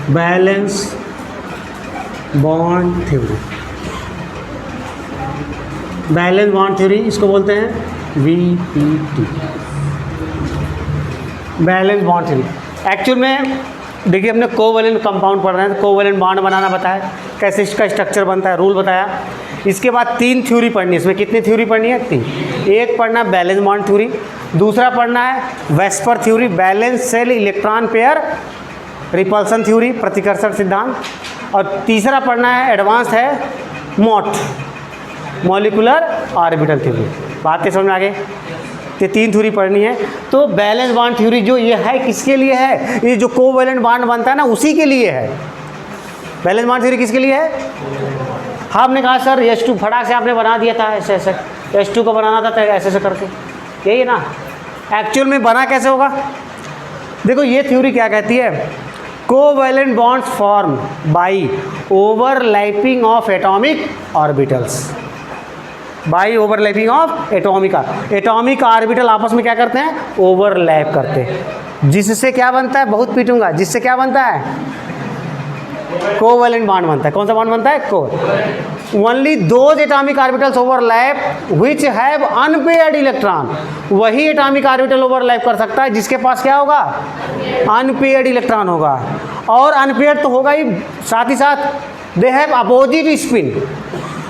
Valence bond theory. Valence bond theory इसको बोलते हैं VBT, valence bond theory. Actual में देखिए हमने कोवैलेंट कंपाउंड पढ़ रहे हैं, तो कोवैलेंट बॉन्ड बनाना बताया, कैसे इसका स्ट्रक्चर बनता है, रूल बताया। इसके बाद 3 थ्योरी पढ़नी है। इसमें कितनी थ्योरी पढ़नी है? 3। एक पढ़ना बैलेंस बॉन्ड थ्योरी, दूसरा पढ़ना है VSEPR theory, balance cell electron pair repulsion theory, प्रतिकर्षण सिद्धांत, और तीसरा पढ़ना है एडवांस है मोट, मॉलिक्यूलर ऑर्बिटल थ्योरी। बातें समझ में आ गई? ये 3 थ्योरी पढ़नी है। तो बैलेंस बॉन्ड थ्योरी जो ये है किसके लिए है? ये जो कोवैलेंट बॉन्ड बनता है ना, उसी के लिए है। बैलेंस बॉन्ड थ्योरी किसके लिए है? हाँ, आपने कहा सर H2 फटाक से आपने बना दिया था, ऐसे ऐसे H2 को बनाना था ऐसे ऐसे करके, यही है ना। एक्चुअल में बना कैसे होगा? देखो ये थ्योरी क्या कहती है, covalent bonds form by overlapping of atomic orbitals, by overlapping of atomic orbital आपस में क्या करते हैं? ओवरलैप करते हैं, जिससे क्या बनता है? बहुत पीटूंगा। जिससे क्या बनता है? कोवैलेंट बॉन्ड बनता है। कौन सा बॉन्ड बनता है? को। Only those atomic orbitals overlap which have unpaired electron, वही एटॉमिक ऑर्बिटल ओवरलैप कर सकता है जिसके पास क्या होगा? अनपेयर्ड इलेक्ट्रॉन होगा। और अनपेयर्ड तो होगा ही, साथ ही साथ दे हैव अपोजिट स्पिन,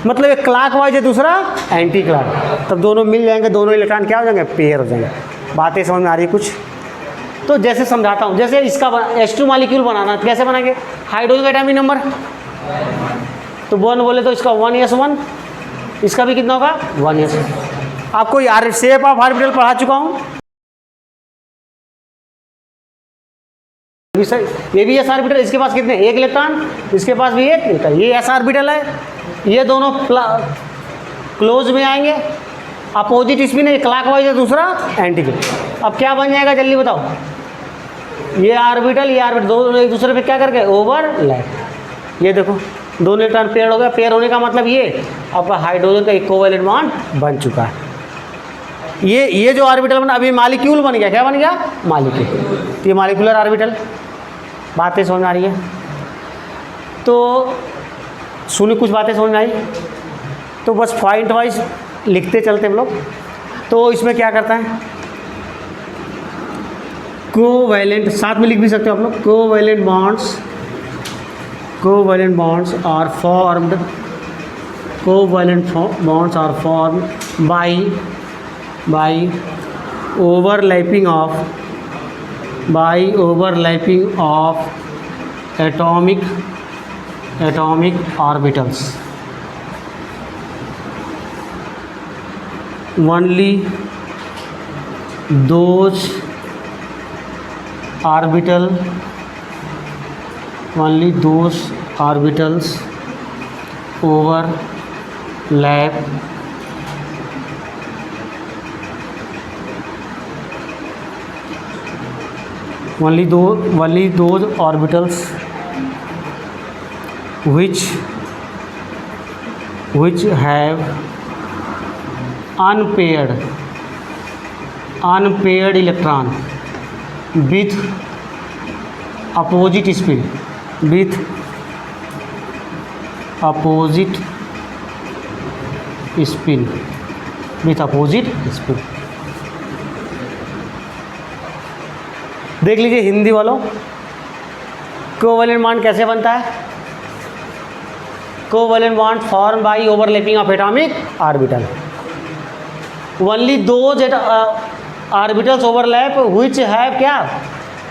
मतलब एक क्लॉकवाइज है, दूसरा एंटी क्लॉक, तब दोनों मिल जाएंगे, दोनों इलेक्ट्रॉन क्या हो जाएंगे? पेयर हो जाएंगे। बातें समझ में आ रही है कुछ? तो जैसे समझाता हूँ, जैसे इसका H2 मॉलिक्यूल बनाना, कैसे बनाएंगे? हाइड्रोजन का एटॉमिक नंबर तो 1 बोले तो इसका 1s1, इसका भी कितना होगा? 1s। आपको यार शेप ऑफ ऑर्बिटल पढ़ा चुका हूँ, ये भी एस ऑर्बिटल, इसके पास कितने? 1 इलेक्ट्रॉन, इसके पास भी 1 इलेक्ट्रॉन, ये एस ऑर्बिटल है। ये दोनों क्लोज में आएंगे, अपोजिट स्पिन है, क्लॉकवाइज है, दूसरा एंटी क्लॉक। अब क्या बन जाएगा जल्दी बताओ? ये ऑर्बिटल दोनों एक दूसरे पे क्या करके? ओवरलैप। ये देखो दोनों इलेक्ट्रॉन पेयर हो गया। पेयर होने का मतलब ये आपका हाइड्रोजन का कोवैलेंट बॉन्ड बन चुका है। ये जो ऑर्बिटल बना, अभी मॉलिक्यूल बन गया। क्या बन गया? मॉलिक्यूल। तो ये मॉलिक्यूलर ऑर्बिटल। बातें समझ आ रही है? तो सुनिए, कुछ बातें समझ में आई तो बस पॉइंट वाइज लिखते चलते हम लोग। तो इसमें क्या करता है? कोवैलेंट, साथ में लिख भी सकते हो आप लोग, covalent bonds are formed, covalent bonds are formed by overlapping of atomic orbitals. Only those orbitals overlap only those orbitals which have unpaired electron with opposite spin, देख लीजिए हिंदी वालों, कोवैलेंट बॉन्ड कैसे बनता है? Covalent bond form by overlapping of atomic orbital. Only those orbitals overlap which have क्या?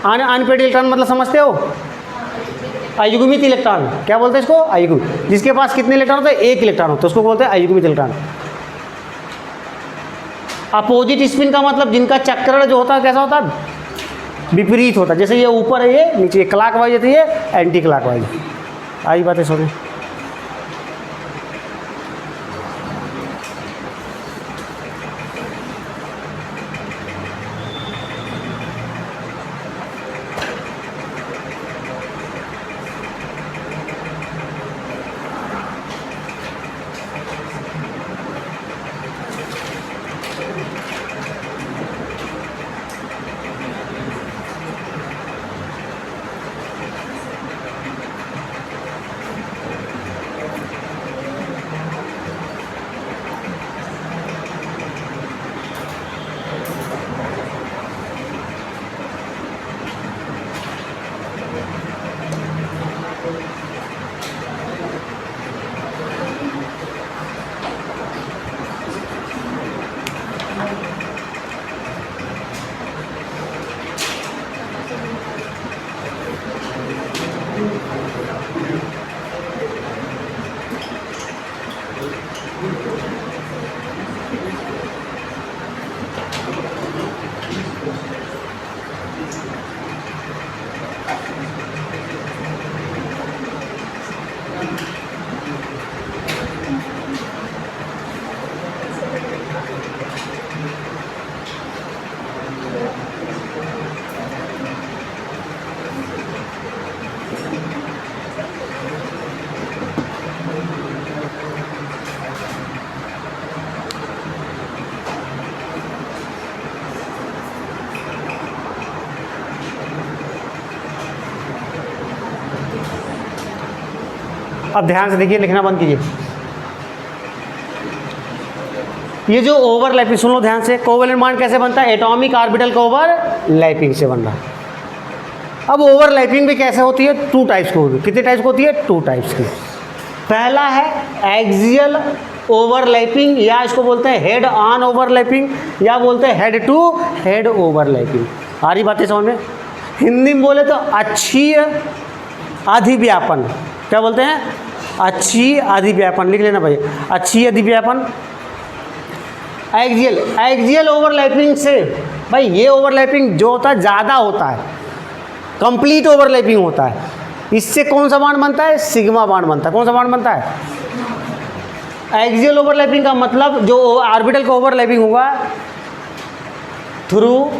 Unpaired electron, मतलब समझते हो? अयुग्मित इलेक्ट्रॉन। क्या बोलते हैं इसको? अयुग्मित। जिसके पास कितने इलेक्ट्रॉन होते हैं? 1 इलेक्ट्रॉन होता है, उसको बोलते हैं अयुग्मित इलेक्ट्रॉन। अपोजिट स्पिन का मतलब जिनका चक्रण जो होता है कैसा होता है? विपरीत होता है। जैसे ये ऊपर है, ये नीचे, क्लॉकवाइज है, ये एंटी क्लॉकवाइज। आई बातें सुने? अब ध्यान से देखिए, लिखना बंद कीजिए। ये जो ओवरलैपिंग, सुन लो ध्यान से, कोवैलेंट बॉन्ड कैसे बनता है? एटॉमिक ऑर्बिटल का ओवरलैपिंग से बन रहा है। अब ओवरलैपिंग भी कैसे होती है? 2 टाइप्स की होती है। कितने टाइप्स की होती है? 2 टाइप्स की। पहला है एक्सियल ओवरलैपिंग, या इसको बोलते हैं हेड ऑन ओवरलैपिंग, या बोलते हैं हेड टू हेड ओवरलैपिंग। आ रही बातें समझ में? हिंदी में बोले तो अक्षीय अधिव्यापन। क्या बोलते हैं? अक्षीय अधिव्यापन। लिख लेना भाई, अक्षीय अधिव्यापन। एक्सियल ओवरलैपिंग से भाई ये ओवरलैपिंग जो होता है ज़्यादा होता है, कंप्लीट ओवरलैपिंग होता है। इससे कौन सा बॉन्ड बनता है? सिग्मा बॉन्ड बनता है। कौन सा बॉन्ड बनता है? एक्सियल ओवरलैपिंग का मतलब जो ऑर्बिटल का ओवरलैपिंग होगा through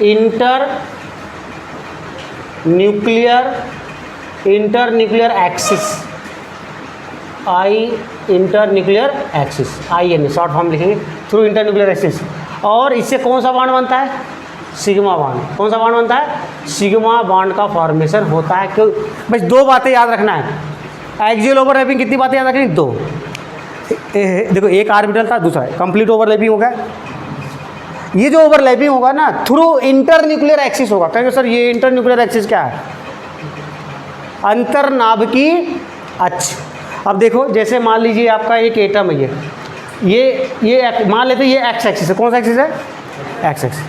enter nuclear axis, I inter nuclear axis, IN short form लिखेंगे, थ्रू इंटर न्यूक्लियर एक्सिस। और इससे कौन सा बॉन्ड बनता है? Sigma bond. कौन सा बॉन्ड बनता है? सिग्मा बॉन्ड का फॉर्मेशन होता है। क्यों? बस 2 बातें याद रखना है। एक्सियल ओवरलैपिंग कितनी बातें याद रखनी? 2। देखो, एक ऑर्बिटल था, दूसरा कंप्लीट ओवरलैपिंग हो गया। ये जो ओवरलैपिंग होगा ना थ्रू इंटर न्यूक्लियर एक्सिस होगा। कहेंगे सर ये इंटर न्यूक्लियर एक्सिस क्या है? अंतर्नाभिकी अक्ष। अब देखो, जैसे मान लीजिए आपका एक एटम है, ये मान लेते हैं ये एक्स एक्सिस है। कौन सा एक्सिस है? X axis.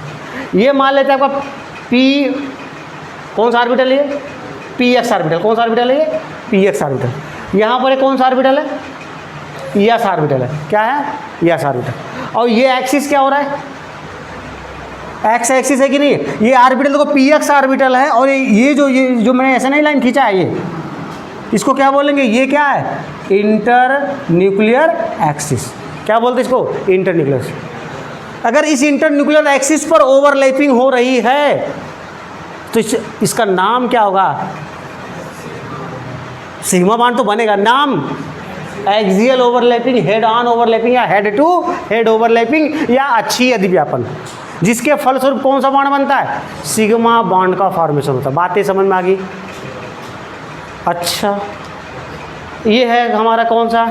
ये मान लेते हैं आपका पी, कौन सा ऑर्बिटल है? PX orbital. कौन सा ऑर्बिटल है? ये PX ऑर्बिटल। यहाँ पर कौन सा ऑर्बिटल है? S ऑर्बिटल है। क्या है? S orbital. और ये एक्सिस क्या हो रहा है? एक्स एक्सिस है कि नहीं? ये ऑर्बिटल देखो PX ऑर्बिटल है, और ये जो मैंने ऐसे नहीं लाइन खींचा है, ये इसको क्या बोलेंगे? ये क्या है? Inter nuclear axis. क्या बोलते हैं इसको? Inter nuclear. अगर इस इंटर न्यूक्लियर एक्सिस पर ओवरलैपिंग हो रही है तो इसका नाम क्या होगा? सिग्मा बॉन्ड तो बनेगा। नाम axial overlapping, head on overlapping, या हेड टू हेड ओवरलैपिंग, या अक्षीय अधिव्यापन, जिसके फलस्वरूप कौन सा बॉन्ड बनता है? सिग्मा बॉन्ड का फॉर्मेशन होता है। बातें समझ में आ गई? अच्छा, ये है हमारा कौन सा?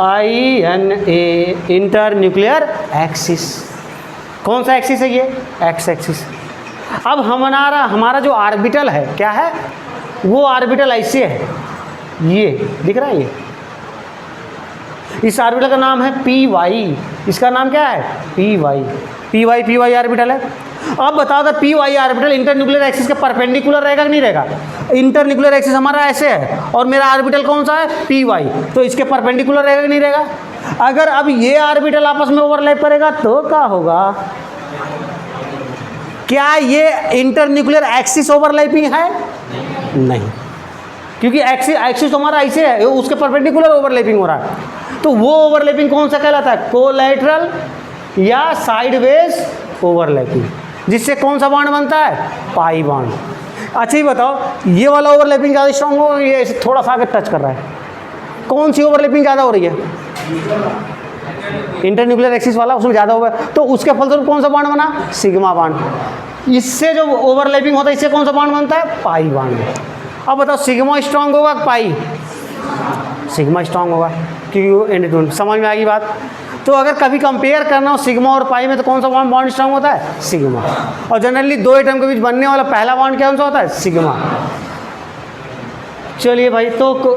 INA inter nuclear axis. कौन सा एक्सिस है? ये एक्स एक्सिस। अब हमारा जो ऑर्बिटल है क्या है? वो ऑर्बिटल ऐसे है, ये दिख रहा है। ये इस ऑर्बिटल का नाम है PY। इसका नाम क्या है? PY ऑर्बिटल है। अब बताओ तो PY orbital inter nuclear axis के परपेंडिकुलर रहेगा कि नहीं रहेगा? इंटर न्यूक्लियर एक्सिस हमारा ऐसे है और मेरा ऑर्बिटल कौन सा है? PY। तो इसके परपेंडिकुलर रहेगा कि नहीं रहेगा? अगर अब ये ऑर्बिटल आपस में ओवरलैप करेगा तो क्या होगा? क्या ये इंटर न्यूक्लियर एक्सिस ओवरलैपिंग है? नहीं, क्योंकि एक्सिस हमारा ऐसे है, उसके परपेंडिकुलर ओवरलैपिंग हो रहा है। तो वो ओवरलैपिंग कौन सा कहलाता है? कोलैटरल या साइडवेज ओवरलैपिंग, जिससे कौन सा बॉन्ड बनता है? Pi bond. अच्छा ही बताओ, ये वाला ओवरलैपिंग ज़्यादा स्ट्रांग हो, ये थोड़ा सा आगे टच कर रहा है, कौन सी ओवरलैपिंग ज़्यादा हो रही है? इंटर न्यूक्लियर एक्सिस वाला, उसमें ज़्यादा होगा, तो उसके फलस्वरूप कौन सा बॉन्ड बना? Sigma bond. इससे जो ओवरलैपिंग होता है इससे कौन सा बॉन्ड बनता है? Pi bond. अब बताओ सिग्मा स्ट्रांग होगा पाई? सिग्मा स्ट्रांग होगा, क्योंकि वो एंड। समझ में आ गई बात? तो अगर कभी कंपेयर करना हो सिग्मा और पाई में तो कौन सा बॉन्ड स्ट्रांग होता है? सिग्मा। और जनरली 2 एटम के बीच बनने वाला पहला बॉन्ड कौन सा होता है? सिग्मा। चलिए भाई, तो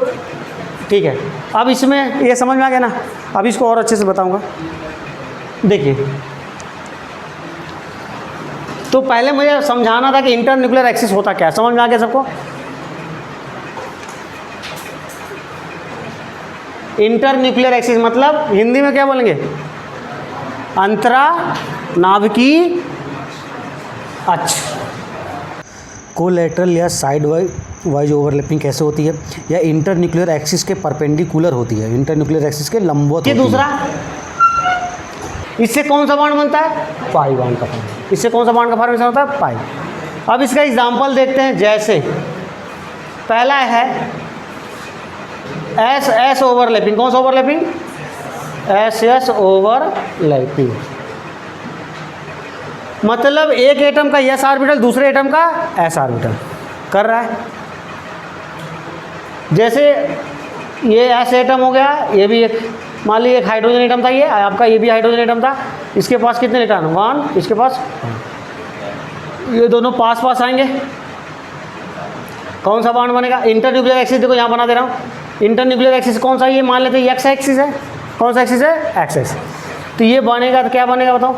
ठीक है, अब इसमें ये समझ में आ गया ना? अब इसको और अच्छे से बताऊंगा। देखिए, तो पहले मुझे समझाना था कि इंटर न्यूक्लियर एक्सिस होता क्या है। समझ में आ गया सबको? इंटर न्यूक्लियर एक्सिस मतलब हिंदी में क्या बोलेंगे? अंतरा नाभिकीय अक्ष। कोलैटरल या साइड वाइज ओवरलैपिंग कैसे होती है? या इंटर न्यूक्लियर एक्सिस के परपेंडिकुलर होती है, इंटर न्यूक्लियर एक्सिस के लंबवत। ये दूसरा, इससे कौन सा बॉन्ड बनता है? पाई बॉन्ड का फॉर्मेशन। इससे कौन सा बॉन्ड का फॉर्मेशन होता है? पाई। अब इसका एग्जांपल देखते हैं। जैसे पहला है एस ओवरलैपिंग। कौन सा ओवरलैपिंग? S overlapping. मतलब एक एटम का एस ऑर्बिटल दूसरे एटम का एस ऑर्बिटल। कर रहा है। जैसे ये एस एटम हो गया, ये भी एक, मान लीजिए एक हाइड्रोजन एटम था, ये आपका ये भी हाइड्रोजन एटम था, इसके पास कितने इलेक्ट्रॉन, 1, इसके पास, ये दोनों पास पास आएंगे, कौन सा बॉन्ड बनेगा, इंटर न्यूक्लियर एक्सिस, देखो यहाँ बना दे रहा हूँ, इंटर न्यूक्लियर एक्सिस कौन सा, ये मान लेते हैं एक्स एक्सिस है, कौन सा एक्सिस है, एक्स एक्सिस, तो ये बनेगा तो क्या बनेगा बताओ,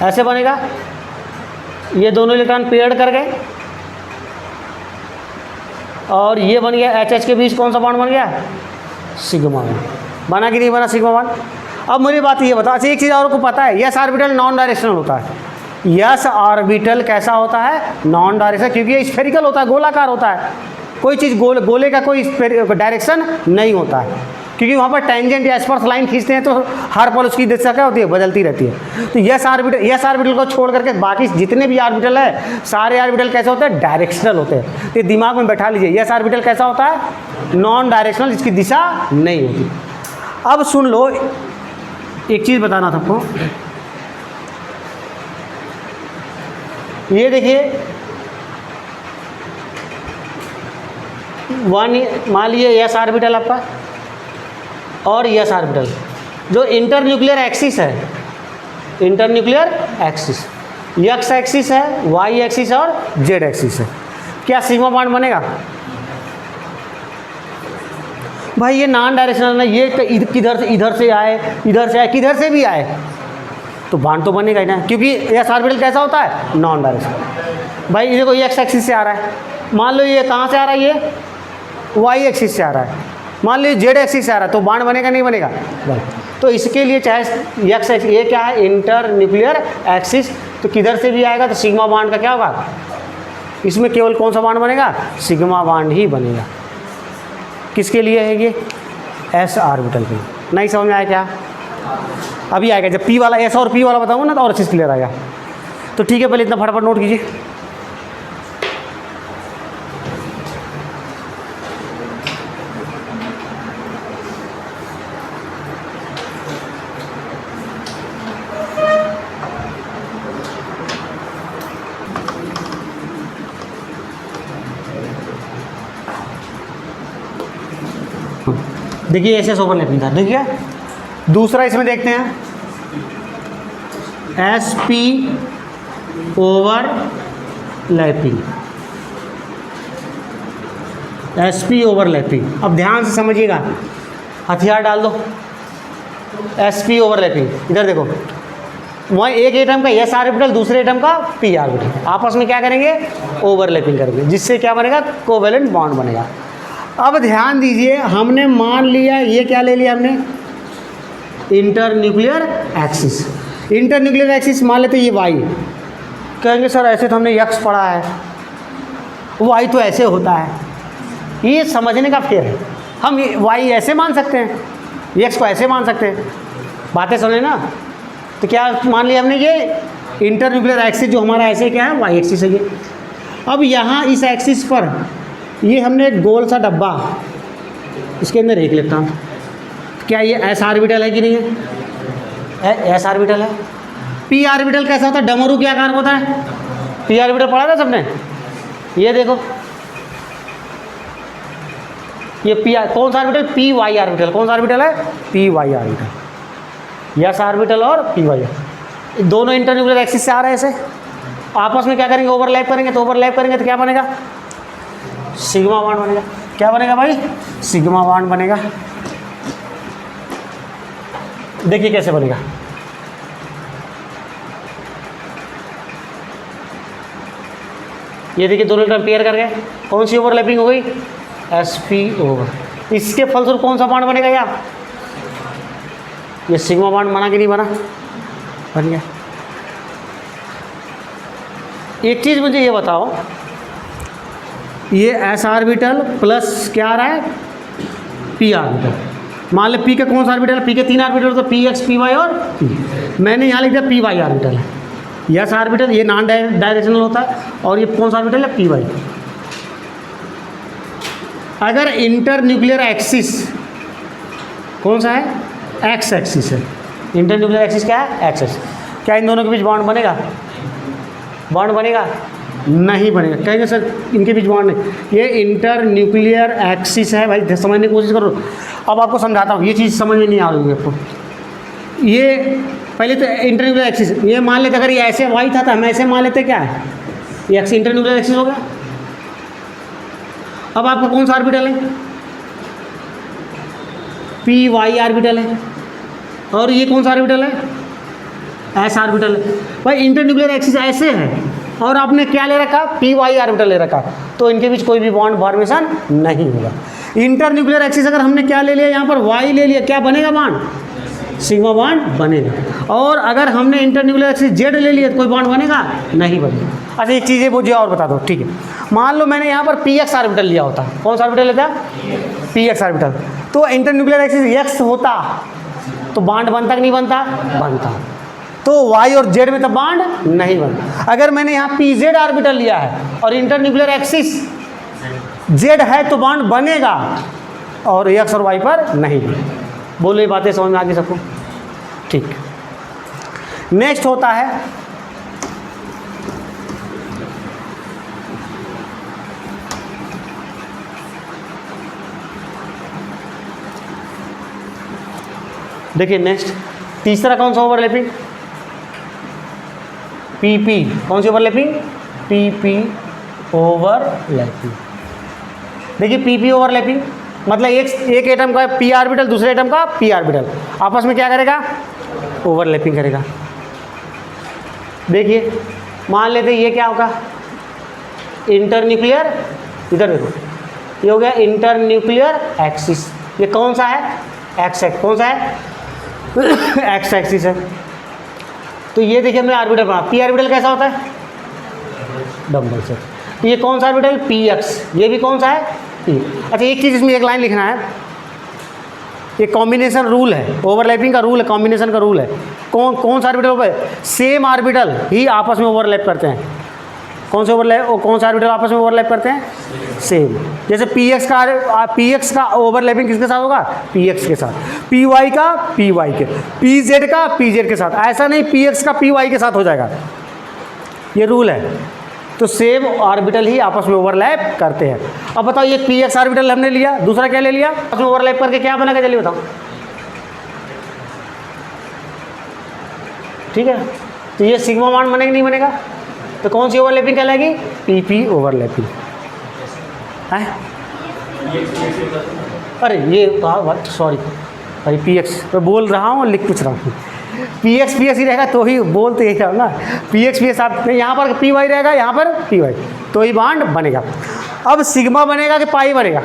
ऐसे बनेगा, ये दोनों इलेक्ट्रॉन पेयर्ड कर गए, और ये बन गया एच एच के बीच कौन सा बॉन्ड बन गया, सिग्मा बॉन्ड, बना कि नहीं बना सिग्मा बॉन्ड। अब मुझे बात ये बता, अच्छा एक चीज़ और को पता है, यस ऑर्बिटल नॉन डायरेक्शनल होता है, यस ऑर्बिटल कैसा होता है, नॉन डायरेक्शनल, क्योंकि ये स्फेरिकल होता है, गोलाकार होता है, कोई चीज़ गोले का कोई डायरेक्शन नहीं होता है, क्योंकि वहाँ पर टेंजेंट या स्पर्श लाइन खींचते हैं तो हर पल उसकी दिशा क्या होती है, बदलती रहती है। तो यस ऑर्बिटल को छोड़ करके बाकी जितने भी ऑर्बिटल है, सारे ऑर्बिटल कैसे होते हैं, डायरेक्शनल होते हैं। तो दिमाग में बैठा लीजिए, यस ऑर्बिटल कैसा होता है, नॉन डायरेक्शनल, जिसकी दिशा नहीं होती। अब सुन लो, एक चीज़ बताना था आपको, ये देखिए मान लीजिए यस ऑर्बिटल आपका और यस ऑर्बिटल, जो इंटर न्यूक्लियर एक्सिस है, inter nuclear axis, x axis है, वाई एक्सिस और जेड एक्सिस है, क्या सिग्मा बॉन्ड बनेगा भाई, ये नॉन डायरेक्शनल ना, ये किधर से इधर से आए, इधर से आए, किधर से भी आए तो बॉन्ड तो बनेगा ही ना, क्योंकि यस ऑर्बिटल कैसा होता है, नॉन डायरेक्शनल। भाई देखो ये एक्स एक्सिस से आ रहा है, मान लो ये कहाँ से आ रहा है, ये वाई एक्सिस से आ रहा है, मान लीजिए जेड एक्सिस से आ रहा है, तो बॉन्ड बनेगा नहीं बनेगा, तो इसके लिए चाहे एक्स एक्सिस, ये क्या है, इंटर न्यूक्लियर एक्सिस, तो किधर से भी आएगा तो सिग्मा बॉन्ड का क्या होगा, इसमें केवल कौन सा बॉन्ड बनेगा, सिग्मा बॉन्ड ही बनेगा। किसके लिए है ये, एस ऑर्बिटल के लिए। नहीं समझ में आया क्या, अभी आएगा जब पी वाला, एस और पी वाला बताऊंगा ना तो और अच्छे से क्लियर आएगा। तो ठीक है, पहले इतना फटाफट नोट कीजिए। देखिए एस ओवरलैपिंग था, देखिए दूसरा इसमें देखते हैं, S P overlapping, S P overlapping. अब ध्यान से समझिएगा, हथियार डाल दो, एस पी ओवरलैपिंग, इधर देखो, वहाँ एक एटम का एस ऑर्बिटल, दूसरे एटम का पी ऑर्बिटल, आपस में क्या करेंगे, ओवरलैपिंग करेंगे, जिससे क्या बनेगा, कोवेलेंट बॉन्ड बनेगा। अब ध्यान दीजिए, हमने मान लिया, ये क्या ले लिया हमने, inter nuclear axis, inter nuclear axis मान लेते ये वाई, कहेंगे सर ऐसे तो हमने यक्स पढ़ा है, वाई तो ऐसे होता है, ये समझने का फेर है, हम वाई ऐसे मान सकते हैं, यक्स को ऐसे मान सकते हैं, बातें सुने ना। तो क्या मान लिया हमने, ये इंटर न्यूक्लियर एक्सिस जो हमारा ऐसे क्या है, वाई एक्सिस है ये। अब यहाँ इस एक्सिस पर ये हमने एक गोल सा डब्बा, इसके अंदर एक इलेक्ट्रॉन, क्या ये एस ऑर्बिटल है कि नहीं है, एस ऑर्बिटल है। पी ऑर्बिटल कैसा होता है, डमरू के आकार होता है, पी ऑर्बिटल पढ़ा ना सबने, ये देखो ये पी, कौन सा ऑर्बिटल, पी वाई ऑर्बिटल, कौन सा ऑर्बिटल है, P Y orbital, S orbital और पी वाई, दोनों इंटर न्यूक्लियर एक्सिस से आ रहे हैं, ऐसे आपस में क्या करेंगे, ओवरलैप करेंगे, तो ओवरलैप करेंगे तो क्या बनेगा, सिग्मा बॉन्ड बनेगा। क्या बनेगा भाई, सिग्मा बॉन्ड बनेगा। देखिए कैसे बनेगा, ये देखिए दोनों टर्म पेयर कर गए, कौन सी ओवरलैपिंग हो गई, एस पी ओवर, इसके फलस्वरूप कौन सा बॉन्ड बनेगा यार, ये सिग्मा बॉन्ड बना कि नहीं बना, बन गया। एक चीज़ मुझे ये बताओ, ये एस ऑर्बिटल प्लस क्या आ रहा है, पी ऑर्बिटल, मान लो पी का कौन सा ऑर्बिटल है, पी के 3 ऑर्बिटल, तो पी एक्स पी वाई और पी, मैंने यहाँ लिख दिया पी वाई ऑर्बिटल है, यस ऑर्बिटल ये नॉन डायरेक्शनल होता है, और ये कौन सा ऑर्बिटल है, पी वाई। अगर इंटर न्यूक्लियर एक्सिस कौन सा है, एक्स एक्सिस है, इंटर न्यूक्लियर एक्सिस क्या है, एक्स एक्सिस, क्या इन दोनों के बीच बॉन्ड बनेगा, बॉन्ड बनेगा, नहीं बनेगा। कहेंगे सर इनके बीच बॉन्ड नहीं, ये इंटर न्यूक्लियर एक्सिस है भाई, समझने की कोशिश करो। अब आपको समझाता हूँ, ये चीज़ समझ में नहीं आ रही है आपको। ये पहले तो इंटर न्यूक्लियर एक्सिस, ये मान लेते अगर ये ऐसे वाई था तो हम ऐसे मान लेते क्या है, ये एक्स इंटर न्यूक्लियर एक्सिस हो गया। अब आपका कौन सा ऑर्बिटल है, पी वाई ऑर्बिटल है, और ये कौन सा ऑर्बिटल है, एस ऑर्बिटल है। भाई इंटर न्यूक्लियर एक्सिस ऐसे है और आपने क्या ले रखा, पी वाई ऑर्बिटल ले रखा, तो इनके बीच कोई भी बॉन्ड फॉर्मेशन नहीं होगा। इंटर न्यूक्लियर एक्सिस अगर हमने क्या ले लिया, यहाँ पर वाई ले लिया, क्या बनेगा बॉन्ड, सिग्मा बॉन्ड बनेगा। और अगर हमने इंटर न्यूक्लियर एक्सिस जेड ले लिया तो कोई बॉन्ड बनेगा नहीं बनेगा। अच्छा एक चीज़ मुझे और बता दो, ठीक है, मान लो मैंने यहाँ पर पी एक्स ऑर्बिटल लिया होता, कौन सा ऑर्बिटल लेता, पी एक्स ऑर्बिटल, तो इंटर न्यूक्लियर एक्सिस एक्स होता तो बॉन्ड बनता कि नहीं बनता, बनता। तो वाई और जेड में तो बॉन्ड नहीं बनता। अगर मैंने यहाँ पी जेड ऑर्बिटल लिया है और इंटर न्यूक्लियर एक्सिस जेड है तो बॉन्ड बनेगा, और एक्स और वाई पर नहीं। बोलो ये बातें समझ में आ गई सबको, ठीक। नेक्स्ट होता है देखिए नेक्स्ट तीसरा कौन सा ओवरलैपिंग, पीपी, कौन सी ओवरलैपिंग, पीपी ओवरलैपिंग। देखिए पीपी ओवरलैपिंग मतलब एक एटम का पी ऑर्बिटल दूसरे एटम का पी ऑर्बिटल आपस में क्या करेगा, ओवरलैपिंग करेगा। देखिए मान लेते ये क्या होगा, इंटर न्यूक्लियर, इधर देखो ये हो गया इंटर न्यूक्लियर एक्सिस, ये कौन सा है, एक्स एक्स, कौन सा है एक्स एक्सिस है। तो ये देखिए हमने ऑर्बिटल बना, पी ऑर्बिटल कैसा होता है, डबल से। ये कौन सा ऑर्बिटल, पी एक्स, ये भी कौन सा है, पी। अच्छा एक चीज़ इसमें एक लाइन लिखना है, ये कॉम्बिनेशन रूल है, ओवरलैपिंग का रूल है, कॉम्बिनेशन का रूल है। कौन सा ऑर्बिटल होगा, सेम ऑर्बिटल ही आपस में ओवरलैप करते हैं। कौन से ओवरलैप, कौन सा ऑर्बिटल आपस में ओवरलैप करते हैं, सेम। जैसे पी एक्स का ओवरलैपिंग किसके साथ होगा, पी एक्स के साथ, पी वाई का पी वाई के, पी जेड का पी जेड के साथ। ऐसा नहीं पी एक्स का पी वाई के साथ हो जाएगा, ये रूल है। तो सेम ऑर्बिटल ही आपस में ओवरलैप करते हैं। अब बताओ ये पी एक्स ऑर्बिटल हमने लिया, दूसरा क्या ले लिया, आपस में ओवरलैप करके क्या बनेगा, चलिए बताओ। ठीक है, तो ये सिग्मा बॉन्ड बनेगा नहीं बनेगा, तो कौन सी ओवरलैपिंग कहलाएगी, पीपी ओवरलैपिंग है। अरे ये सॉरी भाई, पी एक्स मैं बोल रहा हूँ, लिख कुछ रहा हूँ, पी एक्स ही रहेगा तो ही बोल तो यही रहा ना, पी एक्स आप यहाँ पर पी वाई रहेगा, यहाँ पर पी वाई, तो ही बॉन्ड बनेगा। अब सिग्मा बनेगा कि पाई बनेगा,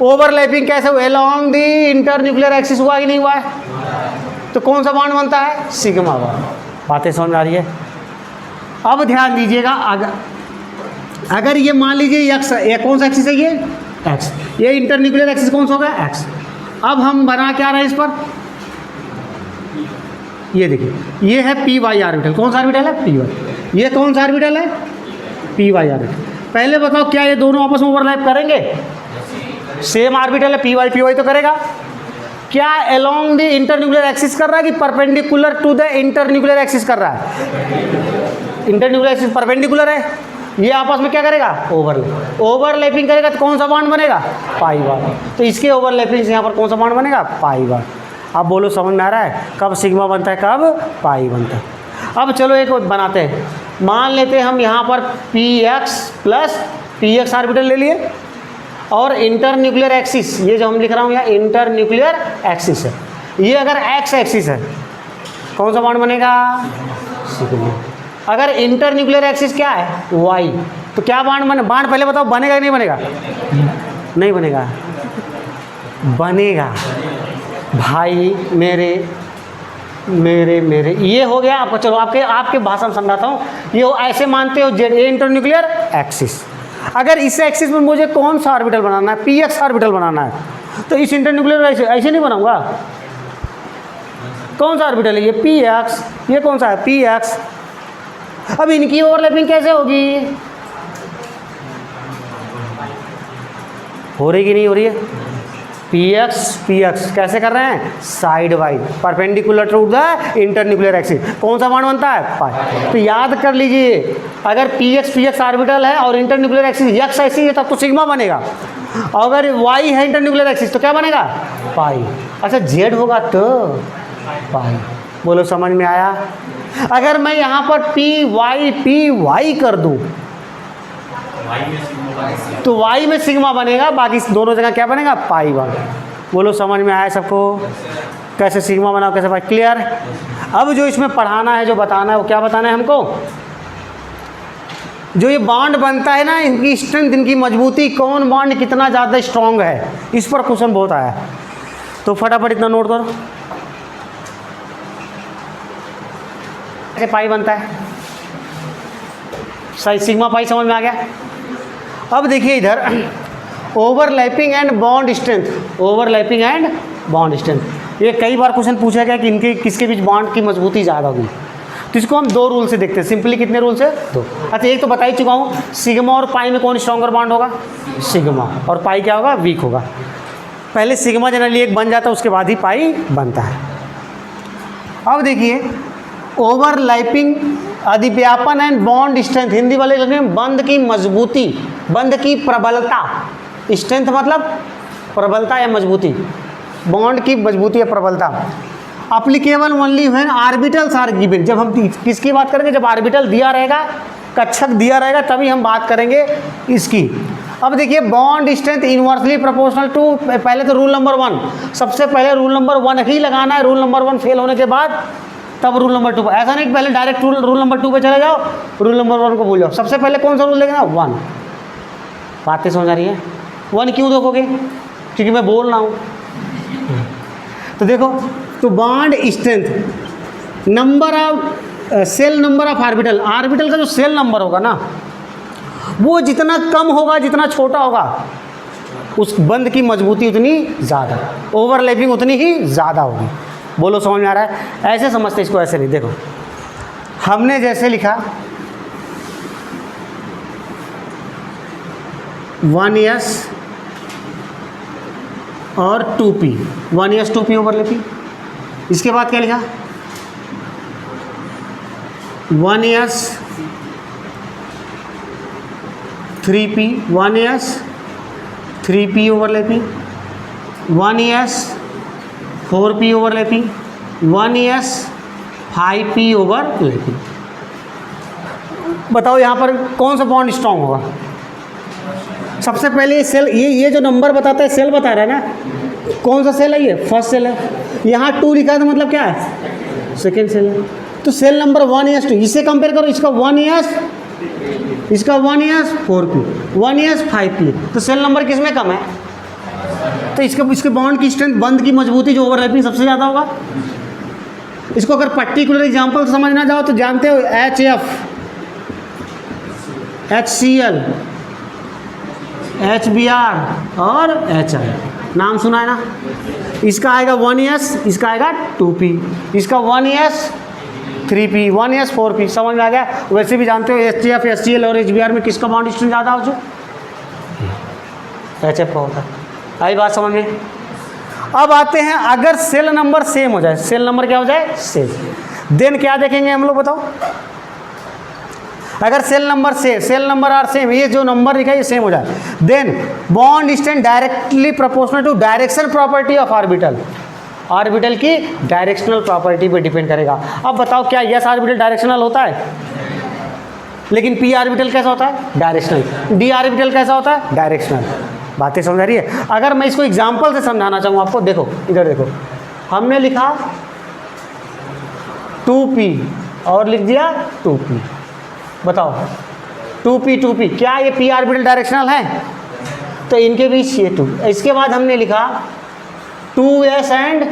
ओवरलैपिंग कैसे, along the inter nuclear axis हुआ कि नहीं हुआ है, तो कौन सा बॉन्ड बनता है, सिग्मा बॉन्ड। बातें समझ में आ रही है। अब ध्यान दीजिएगा, अगर ये मान लीजिए एक्स, ये कौन सा एक्सिस है, ये एक्स, ये इंटर न्यूक्लियर एक्सिस कौन सा होगा, एक्स। अब हम बना क्या रहे हैं इस पर, ये देखिए ये है पी वाई ऑर्बिटल, कौन सा ऑर्बिटल है, पी वाई। ये कौन सा ऑर्बिटल है, पी वाई ऑर्बिटल। पहले बताओ क्या ये दोनों आपस में ओवरलैप करेंगे, सेम ऑर्बिटल है, पी वाई तो करेगा। क्या along the inter nuclear axis कर रहा है कि perpendicular to the inter nuclear axis कर रहा है, इंटर न्यूक्लियर एक्सिस परपेंडिकुलर है, ये आपस में क्या करेगा, ओवरलैपिंग करेगा, तो कौन सा बॉन्ड बनेगा, पाई बॉन्ड। तो इसके ओवरलैपिंग से यहाँ पर कौन सा बॉन्ड बनेगा, पाई बॉन्ड। अब बोलो समझ में आ रहा है, कब सिग्मा बनता है, कब पाई बनता है। अब चलो एक बनाते हैं, मान लेते हैं हम यहाँ पर P x plus P x orbital ले लिए, और इंटर न्यूक्लियर एक्सिस, ये जो हम लिख रहा हूँ यहाँ इंटर न्यूक्लियर एक्सिस है, ये अगर एक्स एक्सिस है कौन सा बॉन्ड बनेगा, सिग्मा। अगर इंटर न्यूक्लियर एक्सिस क्या है, वाई, तो क्या बॉन्ड बॉन्ड पहले बताओ बनेगा कि नहीं बनेगा, नहीं बनेगा, बनेगा भाई मेरे मेरे मेरे ये हो गया आपको। चलो आपके भाषा में समझाता हूँ, ये ऐसे मानते हो जेड, ये इंटर न्यूक्लियर एक्सिस। अगर इस एक्सिस में मुझे कौन सा ऑर्बिटल बनाना है, पी एक्स ऑर्बिटल बनाना है, तो इस इंटर न्यूक्लियर ऐसे नहीं बनाऊंगा। कौन सा ऑर्बिटल है ये, पी एक्स, ये कौन सा है, पी एक्स। अब इनकी ओवरलैपिंग कैसे होगी, हो रही कि नहीं हो रही है, पी एक्स कैसे कर रहे हैं, side wise perpendicular to the internuclear axis. कौन सा बॉन्ड बनता है, पाई। तो याद कर लीजिए, अगर पी एक्स ऑर्बिटल है और इंटरन्यूक्लियर एक्सिस एक्स एक्सिस है तब तो सिग्मा बनेगा, अगर वाई है इंटरन्यूक्लियर एक्सिस तो क्या बनेगा, पाई। अच्छा जेड होगा तो पाई। बोलो समझ में आया। अगर मैं यहाँ पर पी वाई कर दूँ तो y में सिग्मा बनेगा, बाकी दोनों जगह क्या बनेगा, पाई बनेगा। बोलो समझ में आया सबको, कैसे सिग्मा बनाओ कैसे पाई। क्लियर। अब जो इसमें पढ़ाना है, जो बताना है, वो क्या बताना है हमको, जो ये बॉन्ड बनता है ना, इनकी स्ट्रेंथ, इनकी मजबूती, कौन बॉन्ड कितना ज़्यादा स्ट्रांग है, इस पर क्वेश्चन बहुत आया है। तो फटाफट इतना नोट करो। कैसे पाई बनता है, सही, सिग्मा पाई समझ में आ गया। अब देखिए इधर overlapping and bond strength, overlapping and bond strength, ये कई बार क्वेश्चन पूछा गया कि इनके किसके बीच बॉन्ड की मजबूती ज़्यादा होगी। तो इसको हम दो रूल से देखते हैं। सिंपली कितने रूल से, दो। अच्छा एक तो बता ही चुका हूँ, सिग्मा और पाई में कौन स्ट्रॉन्गर बॉन्ड होगा, सिग्मा, और पाई क्या होगा, वीक होगा। पहले सिग्मा जनरली एक बन जाता है, उसके बाद ही पाई बनता है। अब देखिए ओवरलैपिंग, अधिव्यापन एंड बॉन्ड स्ट्रेंथ, हिंदी वाले लगे बंध की मजबूती, बंध की प्रबलता, स्ट्रेंथ मतलब प्रबलता या मजबूती, बॉन्ड की मजबूती या प्रबलता। Applicable only when orbitals are given, जब हम किसकी बात करेंगे, जब ऑर्बिटल दिया रहेगा, कक्षक दिया रहेगा, तभी हम बात करेंगे इसकी। अब देखिए bond strength inversely proportional to, पहले तो रूल नंबर 1, सबसे पहले रूल नंबर 1 ही लगाना है, रूल नंबर 1 फेल होने के बाद तब रूल नंबर 2। ऐसा नहीं कि पहले डायरेक्ट रूल नंबर 2 पे चले जाओ, रूल नंबर 1 को भूल जाओ। सबसे पहले कौन सा रूल लेना, 1। बातें समझ आ रही है। 1 क्यों देखोगे, क्योंकि मैं बोल रहा हूँ। तो देखो, तो bond strength, number of shell number of orbital, orbital का जो सेल नंबर होगा ना, वो जितना कम होगा, जितना छोटा होगा, उस बंध की मजबूती उतनी ज़्यादा, ओवरलैपिंग उतनी ही ज़्यादा होगी। बोलो समझ में आ रहा है। ऐसे समझते इसको, ऐसे नहीं। देखो हमने जैसे लिखा 1s और 2p, 1s 2p ओवरलैपिंग। इसके बाद क्या लिखा, 1s 3p, 1s 3p overlapping, 1s 4p overlapping, 1s 5p overlapping. बताओ यहाँ पर कौन सा बॉन्ड स्ट्रांग होगा। सबसे पहले सेल, ये जो नंबर बताता है सेल बता रहा है ना, कौन सा सेल है, ये फर्स्ट सेल है। यहाँ 2 लिखा है तो मतलब क्या है, सेकेंड सेल है। तो सेल नंबर 1s 2, इसे कंपेयर करो, इसका 1s, इसका 1s 4p, 1s 5p, तो सेल नंबर किसमें कम है, तो इसके बॉन्ड की स्ट्रेंथ, बंध की मजबूती जो ओवरलैपिंग सबसे ज़्यादा होगा। इसको अगर पर्टिकुलर एग्जांपल समझना जाओ तो जानते हो, HF, HCl, HBr और HI, नाम सुना है ना। इसका आएगा 1s, इसका आएगा 2p, इसका 1s 3p, 1s 4p। समझ में आ गया। वैसे भी जानते हो HCF, HCl और HBr में किसका बॉन्ड स्ट्रेंथ ज़्यादा हो, जो HF का होता है। आई बात समझ में। अब आते हैं, अगर सेल नंबर सेम हो जाए, सेल नंबर क्या हो जाए, सेम, देन क्या देखेंगे हम लोग, बताओ। अगर सेल नंबर आर सेम, ये जो नंबर लिखा है ये सेम हो जाए, then bond strength directly proportional to direction property of orbital, orbital की डायरेक्शनल प्रॉपर्टी पे डिपेंड करेगा। अब बताओ क्या यस ऑर्बिटल डायरेक्शनल होता है, लेकिन पी ऑर्बिटल कैसा होता है, डायरेक्शनल। डी ऑर्बिटल कैसा होता है, डायरेक्शनल। बातें समझ आ रही है। अगर मैं इसको एग्जाम्पल से समझाना चाहूँ आपको, देखो इधर देखो, हमने लिखा 2p और लिख दिया 2p। बताओ 2p क्या ये p ऑर्बिटल डायरेक्शनल है, तो इनके बीच ये 2। इसके बाद हमने लिखा 2s and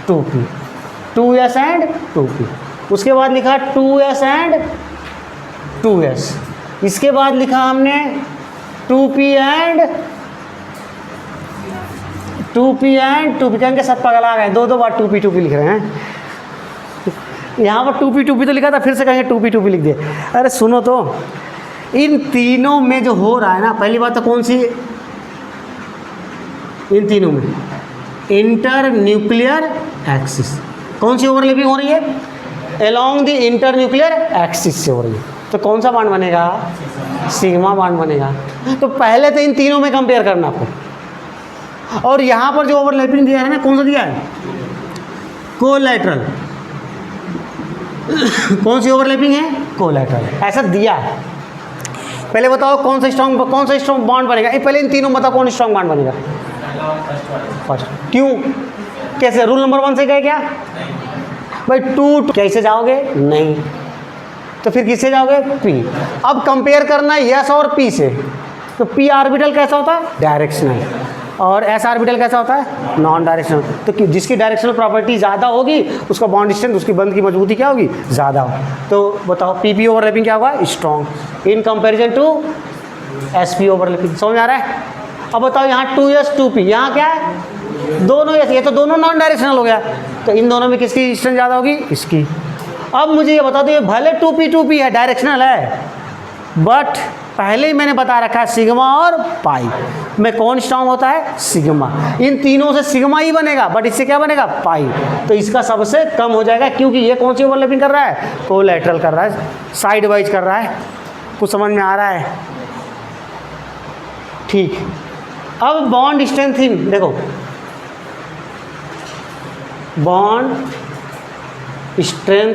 2p, 2s and 2p। उसके बाद लिखा 2s एंड 2s। इसके बाद लिखा हमने 2p एंड 2p कहेंगे सब पगला आ गए, दो बार 2p लिख रहे हैं। यहाँ पर 2p तो लिखा था, फिर से कहेंगे 2p लिख दिए। अरे सुनो तो, इन तीनों में जो हो रहा है ना, पहली बात तो कौन सी, इन तीनों में इंटर न्यूक्लियर एक्सिस। कौन सी ओवरलैपिंग हो रही है? Along the inter nuclear axis से हो रही है। तो कौन सा बॉन्ड बनेगा? सिग्मा बॉन्ड बनेगा। तो पहले तो इन तीनों में कंपेयर करना आपको। और यहाँ पर जो ओवरलैपिंग दिया है ना, कौन सा दिया है? कोलैटरल। कौन सी ओवरलैपिंग है? कोलैटरल। ऐसा दिया है। पहले बताओ कौन सा स्ट्रॉन्ग बॉन्ड बनेगा? पहले इन तीनों में बताओ कौन स्ट्रॉन्ग बॉन्ड बनेगा? फर्स्ट। क्यों? कैसे? रूल नंबर 1 से गए क्या भाई? 2 कैसे जाओगे? नहीं, तो फिर किससे जाओगे? पी। अब कंपेयर करना है यस और पी से। तो पी ऑर्बिटल कैसा होता है? डायरेक्शनल। और एस ऑर्बिटल कैसा होता है? Non directional. तो जिसकी डायरेक्शनल प्रॉपर्टी ज़्यादा होगी उसका बॉन्ड स्ट्रेंथ, उसकी बंध की मजबूती क्या होगी? ज़्यादा हो। तो बताओ पी पी ओवरलैपिंग क्या होगा? Strong in comparison to S P overlapping. समझ आ रहा है? अब बताओ यहाँ 2s 2p, यहाँ क्या है? दोनों एस। ये तो दोनों नॉन डायरेक्शनल हो गया। तो इन दोनों में किसकी स्ट्रेंथ ज़्यादा होगी? इसकी। अब मुझे ये बता दो, ये भले 2p है, डायरेक्शनल है, बट पहले ही मैंने बता रखा है सिग्मा और पाई में कौन स्ट्रांग होता है? सिग्मा। इन तीनों से सिग्मा ही बनेगा, बट इससे क्या बनेगा? पाई। तो इसका सबसे कम हो जाएगा, क्योंकि ये कौन सी ओवरलैपिंग कर रहा है? कोलैटरल कर रहा है, साइड वाइज कर रहा है। कुछ समझ में आ रहा है? ठीक। अब बॉन्ड स्ट्रेंथिंग देखो, bond strength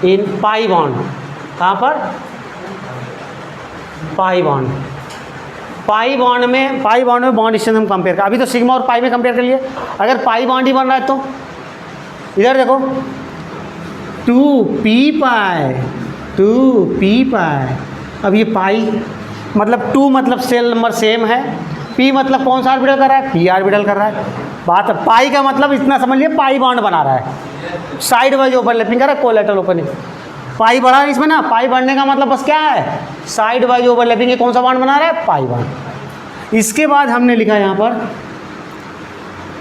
in pi bond. कहाँ पर? Pi bond. पाई बॉन्ड में बॉन्ड स्ट्रेंथ हम कंपेयर कर, अभी तो सिग्मा और पाई में कंपेयर कर लिए। अगर पाई बॉन्ड ही बन रहा है तो इधर देखो 2p पाई। अब ये पाई मतलब 2 मतलब सेल नंबर सेम है, p मतलब कौन सा ऑर्बिटल कर रहा है? p ऑर्बिटल कर रहा है। बात पाई का मतलब इतना समझ लिए, पाई बॉन्ड बना रहा है, साइड वाइज ओवरलैपिंग कर रहा है, कोलैटरल ओपनिंग। पाई बढ़ा है इसमें ना, पाई बढ़ने का मतलब बस क्या है? Side wise overlapping. कौन सा बॉन्ड बना रहा है? Pi bond. इसके बाद हमने लिखा यहाँ पर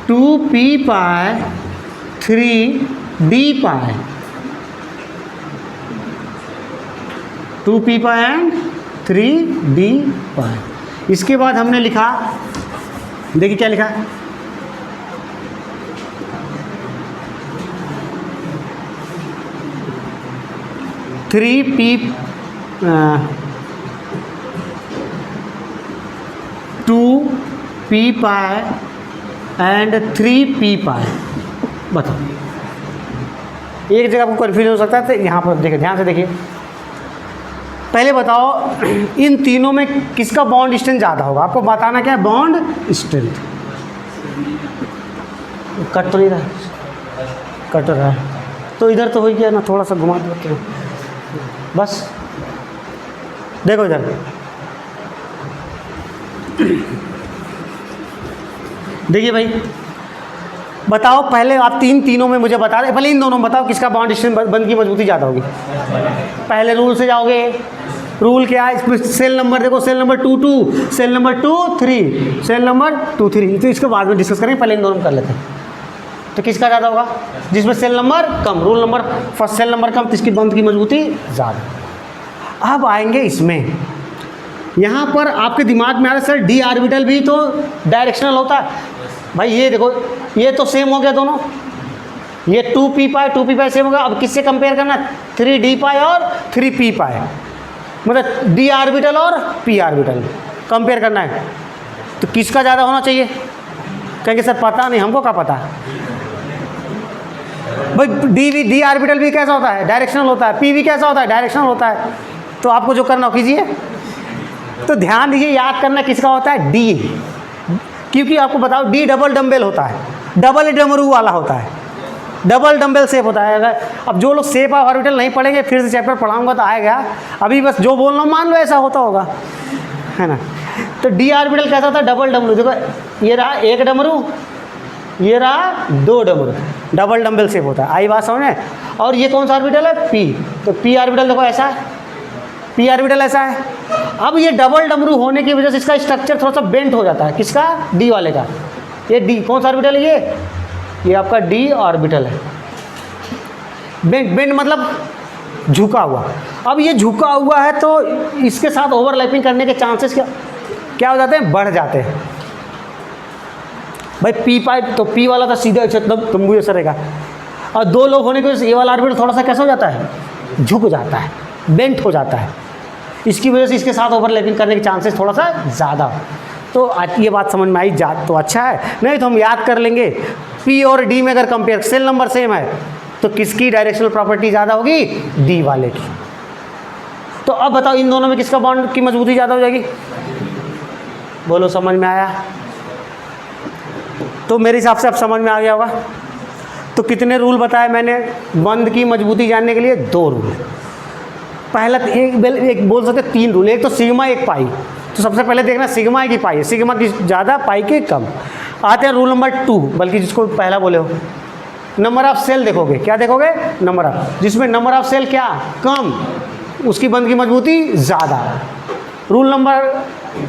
2p pi 3d pi, 2p pi and 3d पाई। इसके बाद हमने लिखा, देखिए क्या लिखा है, 3p 2p pi and 3p पाई। बताओ, एक जगह आपको कन्फ्यूजन हो सकता है, तो यहाँ पर देखिए, ध्यान से देखिए। पहले बताओ इन तीनों में किसका बॉन्ड स्ट्रेंथ ज़्यादा होगा? आपको बताना क्या है? Bond strength. कट तो नहीं रहा? कट रहा है तो इधर तो हो गया ना, थोड़ा सा घुमा देते हैं बस। देखो इधर, देखिए भाई, बताओ पहले आप तीनों में मुझे बता रहे, पहले इन दोनों में बताओ किसका बॉन्ड स्ट्रेंथ, बंध की मजबूती ज़्यादा होगी। पहले रूल से जाओगे। रूल क्या है? इसमें सेल नंबर देखो, shell number 2 2, shell number 2 3, shell number 2 3। तो इसके बाद में डिस्कस करेंगे, पहले इन दोनों में कर लेते हैं। तो किसका ज़्यादा होगा? जिसमें सेल नंबर कम। Rule number first, shell number कम तो इसकी बंध की मजबूती ज़्यादा। अब आएंगे इसमें, यहाँ पर आपके दिमाग में आ रहा है सर डी ऑर्बिटल भी तो डायरेक्शनल होता है। भाई ये देखो, ये तो सेम हो गया दोनों, ये 2p पाई सेम हो गया। अब किससे कंपेयर करना? 3d पाई और 3p पाई, मतलब d ऑर्बिटल और p ऑर्बिटल कंपेयर करना है। तो किसका ज़्यादा होना चाहिए? कहेंगे सर पता नहीं, हमको क्या पता। भाई डी ऑर्बिटल भी कैसा होता है? डायरेक्शनल होता है। p भी कैसा होता है? डायरेक्शनल होता है। तो आपको जो करना हो कीजिए। तो ध्यान दीजिए, याद करना किसका होता है? डी। क्योंकि आपको बताओ डी डबल डम्बेल होता है, डबल डमरू वाला होता है, डबल डम्बेल शेप होता है। अगर अब जो लोग शेप ऑफ ऑर्बिटल नहीं पढ़ेंगे, फिर से चैप्टर पढ़ाऊंगा तो आएगा। अभी बस जो बोल रहा हूँ मान लो ऐसा होता होगा, है ना। तो डी ऑर्बिटल कैसा होता है? डबल डमरू। देखो ये रहा एक डमरू, ये रहा 2 डमरू, डबल डम्बेल शेप होता है। आई बात समझ में? और ये कौन सा ऑर्बिटल है? पी। तो पी ऑर्बिटल देखो ऐसा है, पी ऑर्बिटल ऐसा है। अब ये डबल डमरू होने की वजह से इसका स्ट्रक्चर थोड़ा सा बेंट हो जाता है। किसका? डी वाले का। ये डी कौन सा ऑर्बिटल है? ये आपका डी ऑर्बिटल है। बेंट मतलब झुका हुआ। अब ये झुका हुआ है तो इसके साथ ओवरलैपिंग करने के चांसेस क्या? क्या हो जाते हैं, बढ़ जाते हैं। भाई पी पाई तो पी वाला तो सीधा मतलब तंबू जैसा रहेगा, और दो लोग होने की वजह से ये वाला ऑर्बिटल थोड़ा सा कैसा हो जाता है, झुक जाता है, बेंट हो जाता है। इसकी वजह से इसके साथ ओवरलैपिंग करने के चांसेस थोड़ा सा ज़्यादा। तो आज ये बात समझ में आई जा तो अच्छा है, नहीं तो हम याद कर लेंगे पी और डी में अगर कंपेयर सेल नंबर सेम है तो किसकी डायरेक्शनल प्रॉपर्टी ज़्यादा होगी, डी वाले की। तो अब बताओ इन दोनों में किसका बॉन्ड की मजबूती ज़्यादा हो जाएगी, बोलो समझ में आया? तो मेरे हिसाब से अब समझ में आ गया होगा। तो कितने रूल बताए मैंने बंध की मजबूती जानने के लिए, 2 रूल। पहला एक बोल सकते 3 रूल, एक तो सिग्मा एक पाई। तो सबसे पहले देखना सिग्मा की पाई है, सिग्मा की ज़्यादा पाई की कम। आते हैं रूल नंबर 2, बल्कि जिसको पहला बोले हो, नंबर ऑफ सेल देखोगे, क्या देखोगे, नंबर ऑफ, जिसमें नंबर ऑफ सेल क्या कम, उसकी बंध की मजबूती ज़्यादा। रूल नंबर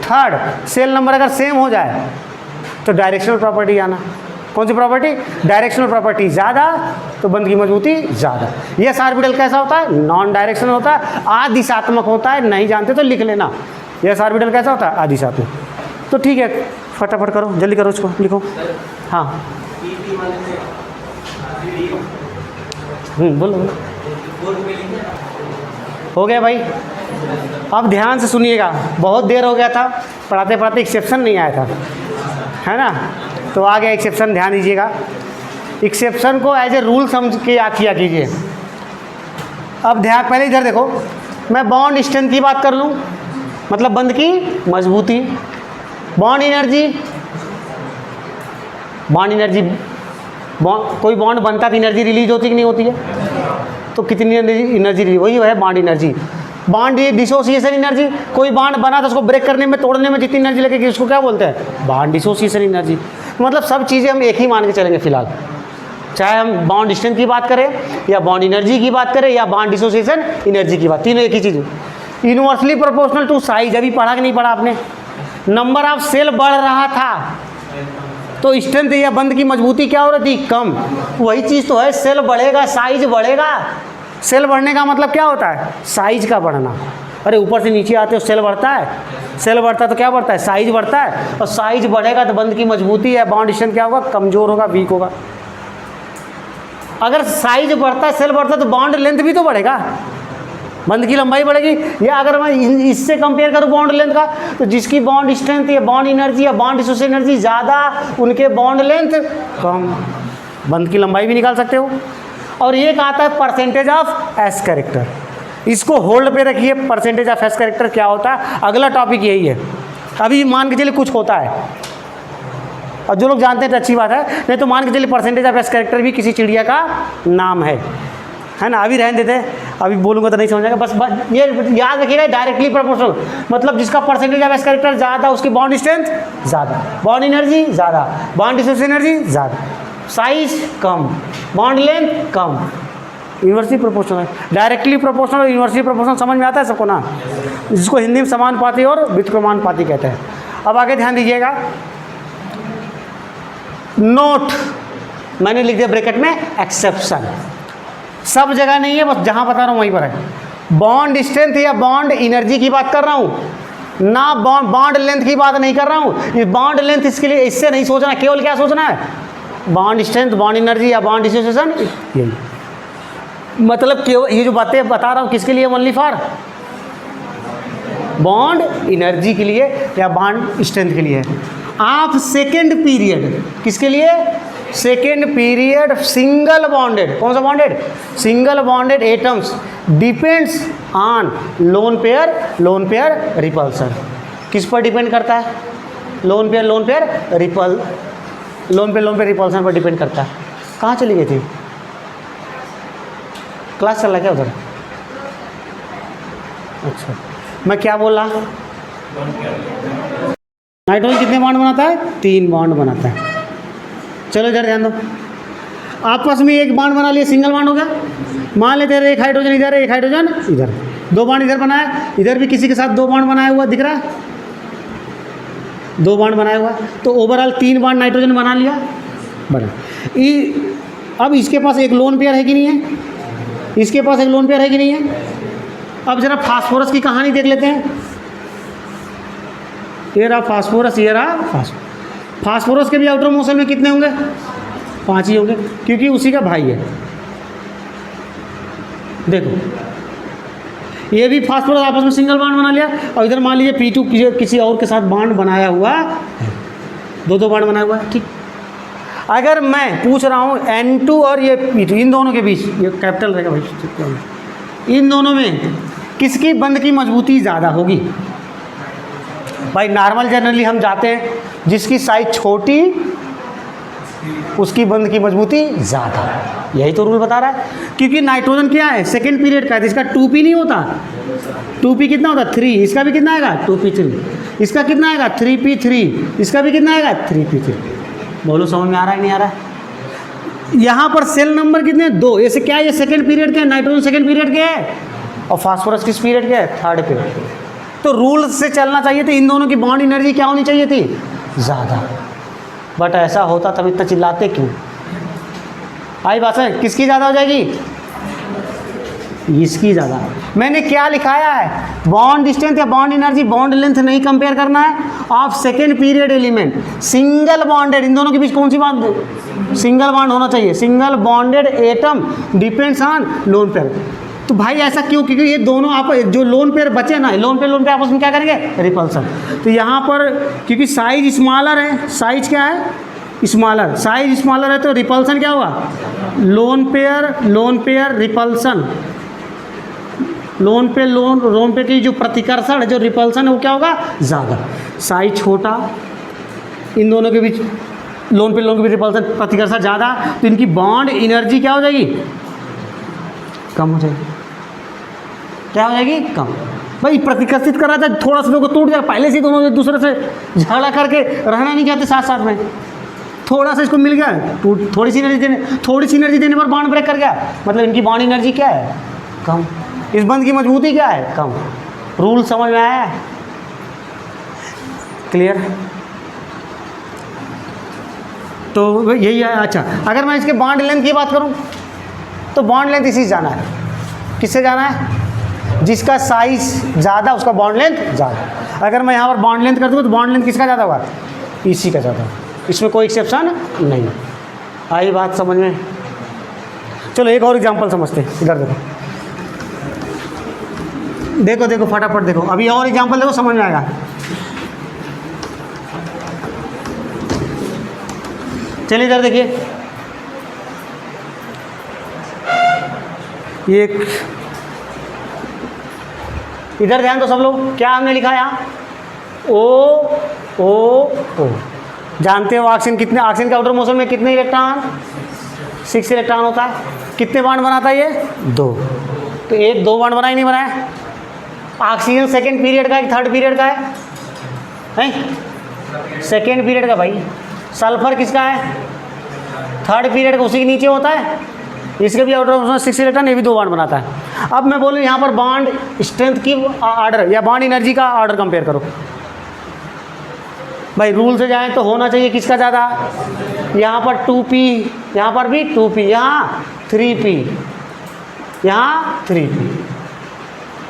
3, सेल नंबर अगर सेम हो जाए तो डायरेक्शनल प्रॉपर्टी आना। कौन सी प्रॉपर्टी, डायरेक्शनल प्रॉपर्टी ज़्यादा तो बंध की मजबूती ज़्यादा। यस ऑर्बिटल कैसा होता है, नॉन डायरेक्शनल होता है, आदिशात्मक होता है, नहीं जानते तो लिख लेना। यस ऑर्बिटल कैसा होता है, आदिशात्मक। तो ठीक है, फटाफट करो, जल्दी करो, इसको लिखो। हाँ बोलो हो गया भाई। अब ध्यान से सुनिएगा, बहुत देर हो गया था पढ़ाते पढ़ाते, एक्सेप्शन नहीं आया था, है ना। तो आ गया एक्सेप्शन, ध्यान दीजिएगा। एक्सेप्शन को एज ए रूल समझ के याद किया कीजिए। अब ध्यान, पहले इधर देखो, मैं बॉन्ड स्ट्रेंथ की बात कर लूँ, मतलब बंध की मजबूती। बॉन्ड एनर्जी, कोई बॉन्ड बनता तो एनर्जी रिलीज होती कि नहीं होती है, तो कितनी एनर्जी रिलीज, वही है bond energy. Bond dissociation energy, कोई बॉन्ड बना तो उसको ब्रेक करने में, तोड़ने में जितनी एनर्जी लगेगी उसको क्या बोलते हैं, बॉन्ड डिसोसिएशन एनर्जी। मतलब सब चीज़ें हम एक ही मान के चलेंगे फिलहाल, चाहे हम बॉन्ड स्ट्रेंथ की बात करें या बॉन्ड एनर्जी की बात करें या बॉन्ड डिसोसिएशन एनर्जी की बात, तीनों एक ही चीज़ है। इनवर्सली प्रोपोर्शनल टू साइज, अभी पढ़ा कि नहीं पढ़ा आपने, नंबर ऑफ सेल बढ़ रहा था तो स्ट्रेंथ या बंध की मजबूती क्या हो रही थी, कम। वही चीज़ तो है, सेल बढ़ेगा साइज बढ़ेगा। सेल बढ़ने का मतलब क्या होता है, साइज का बढ़ना। अरे ऊपर से नीचे आते हो सेल बढ़ता है, सेल बढ़ता है तो क्या बढ़ता है, साइज बढ़ता है, और साइज बढ़ेगा तो बंध की मजबूती या बॉन्ड स्ट्रेंथ क्या होगा, कमज़ोर होगा, वीक होगा। अगर साइज बढ़ता है, सेल बढ़ता है, तो बॉन्ड लेंथ भी तो बढ़ेगा, बंध की लंबाई बढ़ेगी। या अगर मैं इससे कंपेयर करूँ बॉन्ड लेंथ का, तो जिसकी बॉन्ड स्ट्रेंथ या बॉन्ड एनर्जी या बॉन्ड डिसोसिएशन एनर्जी ज़्यादा, उनके बॉन्ड लेंथ कम, बंध की लंबाई भी निकाल सकते हो। और एक आता है परसेंटेज ऑफ एस कैरेक्टर, इसको होल्ड पे रखिए। परसेंटेज ऑफ एस कैरेक्टर क्या होता है, अगला टॉपिक यही है। अभी मान के चलिए कुछ होता है, और जो लोग जानते हैं तो अच्छी बात है, नहीं तो मान के चलिए परसेंटेज ऑफ एस कैरेक्टर भी किसी चिड़िया का नाम है ना। अभी रहने देते हैं, अभी बोलूँगा तो नहीं समझ आएगा। बस ये याद रखिएगा, डायरेक्टली प्रोपोर्शनल, मतलब जिसका परसेंटेज ऑफ एस कैरेक्टर ज़्यादा उसकी बॉन्ड स्ट्रेंथ ज़्यादा, बॉन्ड एनर्जी ज़्यादा, बॉन्ड डिसोसिएशन एनर्जी ज़्यादा, साइज कम, बॉन्ड लेंथ कम। इन्वर्सली प्रोपोर्शनल, डायरेक्टली प्रोपोर्शनल और इन्वर्सली प्रोपोर्शनल समझ में आता है सबको ना, जिसको हिंदी में समानुपाती और व्युत्क्रमानुपाती कहते हैं। अब आगे ध्यान दीजिएगा, नोट मैंने लिख दिया ब्रैकेट में एक्सेप्शन, सब जगह नहीं है, बस जहाँ बता रहा हूँ वहीं पर है। बॉन्ड स्ट्रेंथ या बॉन्ड एनर्जी की बात कर रहा हूँ ना, बॉन्ड लेंथ की बात नहीं कर रहा हूँ। ये बॉन्ड लेंथ इसके लिए इससे नहीं सोचना, केवल क्या सोचना है, बॉन्ड स्ट्रेंथ, बॉन्ड एनर्जी या बॉन्ड डिसोसिएशन, यही मतलब केवल ये जो बातें बता रहा हूँ किसके लिए, ओनली फॉर बॉन्ड एनर्जी के लिए या बॉन्ड स्ट्रेंथ के लिए। आप सेकेंड पीरियड किसके लिए, सेकेंड पीरियड सिंगल बॉन्डेड, कौन सा bonded, single bonded atoms depends on lone pair repulsion. किस पर डिपेंड करता है, लोन पेयर रिपल्सन पर डिपेंड करता है। कहाँ चली गई थी, क्लास चल रहा है क्या उधर? अच्छा, मैं क्या बोल रहा, नाइट्रोजन कितने बॉन्ड बनाता है, 3 बॉन्ड बनाता है। चलो इधर ध्यान दो, आपस में एक बॉन्ड बना लिया, सिंगल बॉन्ड हो गया। मान लेते हैं एक हाइड्रोजन इधर है, एक हाइड्रोजन इधर, 2 बॉन्ड इधर बनाया, इधर भी किसी के साथ 2 बॉन्ड बनाया हुआ दिख रहा है, 2 बॉन्ड बनाया हुआ, तो ओवरऑल 3 बॉन्ड नाइट्रोजन बना लिया, बना। अब इसके पास एक लोन पेयर है कि नहीं है, इसके पास एक लोन पेयर है कि नहीं है। अब जरा फास्फोरस की कहानी देख लेते हैं। ये रहा फास्फोरस, ये रहा फास्फोरस के भी आउटर मोशन में कितने होंगे? 5 ही होंगे, क्योंकि उसी का भाई है। देखो ये भी फास्फोरस आपस में सिंगल बॉन्ड बना लिया, और इधर मान लीजिए P2 किसी और के साथ बॉन्ड बनाया हुआ है, 2 बॉन्ड बनाया हुआ है, ठीक। अगर मैं पूछ रहा हूँ N2 और ये P2, इन दोनों के बीच, ये कैपिटल रहेगा भाई, इन दोनों में किसकी बंध की मजबूती ज़्यादा होगी? भाई नॉर्मल जनरली हम जाते हैं, जिसकी साइज छोटी उसकी बंध की मजबूती ज़्यादा, यही तो रूल बता रहा है। क्योंकि नाइट्रोजन क्या है? सेकेंड पीरियड का है, तो इसका 2p नहीं होता। 2p कितना होता? 3। इसका भी कितना आएगा? 2p3। इसका कितना आएगा? 3p3। इसका भी कितना आएगा? 3p3। बोलो समझ में आ रहा है नहीं आ रहा है? यहाँ पर सेल नंबर कितने? 2। ऐसे क्या है? ये सेकेंड पीरियड के, नाइट्रोजन सेकेंड पीरियड के है, और फास्फोरस किस पीरियड के है? Third period. तो रूल से चलना चाहिए था, इन दोनों की बॉन्ड एनर्जी क्या होनी चाहिए थी? ज़्यादा। बट ऐसा होता तब इतना चिल्लाते क्यों? आई बात है, किसकी ज़्यादा हो जाएगी? इसकी ज़्यादा। मैंने क्या लिखाया है? बॉन्ड डिस्टेंस या बॉन्ड एनर्जी, बॉन्ड लेंथ नहीं कंपेयर करना है। Of second period element single bonded, इन दोनों के बीच कौन सी बात? सिंगल बॉन्ड होना चाहिए। Single bonded atom depends on lone pair. तो भाई ऐसा क्यों? क्योंकि ये दोनों आप जो लोन पेयर बचे ना, लोन पेयर आपस में क्या करेंगे? रिपल्सन। तो यहाँ पर क्योंकि साइज स्मॉलर है, साइज क्या है? स्मॉलर। साइज स्मॉलर है तो रिपल्सन क्या होगा? Lone pair repulsion. Lone pair की जो प्रतिकर्षण, जो रिपल्सन है वो क्या होगा? ज़्यादा। साइज छोटा, इन दोनों के बीच लोन के बीच रिपल्सन प्रतिकर्षण ज़्यादा, तो इनकी बॉन्ड एनर्जी क्या हो जाएगी? कम हो जाएगी। क्या हो जाएगी? कम। भाई प्रतिकर्षित कर रहा था, थोड़ा सा लोग टूट जाए, पहले से दोनों एक दूसरे से झगड़ा करके रहना नहीं चाहते साथ साथ में, थोड़ा सा इसको मिल गया, थोड़ी सी एनर्जी देने पर बॉन्ड ब्रेक कर गया, मतलब इनकी बॉन्ड एनर्जी क्या है? कम। इस बंध की मजबूती क्या है? कम। रूल समझ में आया? क्लियर? तो यही है। अच्छा, अगर मैं इसके बॉन्ड लेंथ की बात करूं तो बॉन्ड लेंथ इसी से जाना है। किससे जाना है? जिसका साइज ज़्यादा उसका बॉन्ड लेंथ ज़्यादा। अगर मैं यहाँ पर बॉन्ड लेंथ कर दूँ तो बॉन्ड लेंथ किसका ज़्यादा होगा? इसी का ज़्यादा। इसमें कोई एक्सेप्शन नहीं। आई बात समझ में? चलो एक और एग्जांपल समझते हैं। इधर देखो फटाफट देखो, अभी और एग्जांपल देखो, समझ में आएगा। चलिए इधर देखिए, ये इधर ध्यान दो सब लोग, क्या हमने लिखा यहाँ? O। जानते हो ऑक्सीजन कितने, ऑक्सीजन के आउटर मोशन में कितने इलेक्ट्रॉन? 6 इलेक्ट्रॉन होता है। कितने बॉन्ड बनाता है ये? 2। तो 1-2 बॉन्ड बनाया नहीं बनाया? ऑक्सीजन सेकेंड पीरियड का है, थर्ड पीरियड का है? सेकेंड पीरियड का भाई। सल्फर किसका है? थर्ड पीरियड का, उसी के नीचे होता है। इसके भी आउटर मोशन 6 इलेक्ट्रॉन, ये भी 2 बॉन्ड बनाता है। अब मैं बोलूँ यहाँ पर बॉन्ड स्ट्रेंथ की ऑर्डर या बॉन्ड एनर्जी का ऑर्डर कंपेयर करो। भाई रूल से जाएं तो होना चाहिए किसका ज़्यादा? यहाँ पर 2p, यहाँ पर भी 2p, यहाँ 3p, यहाँ 3p।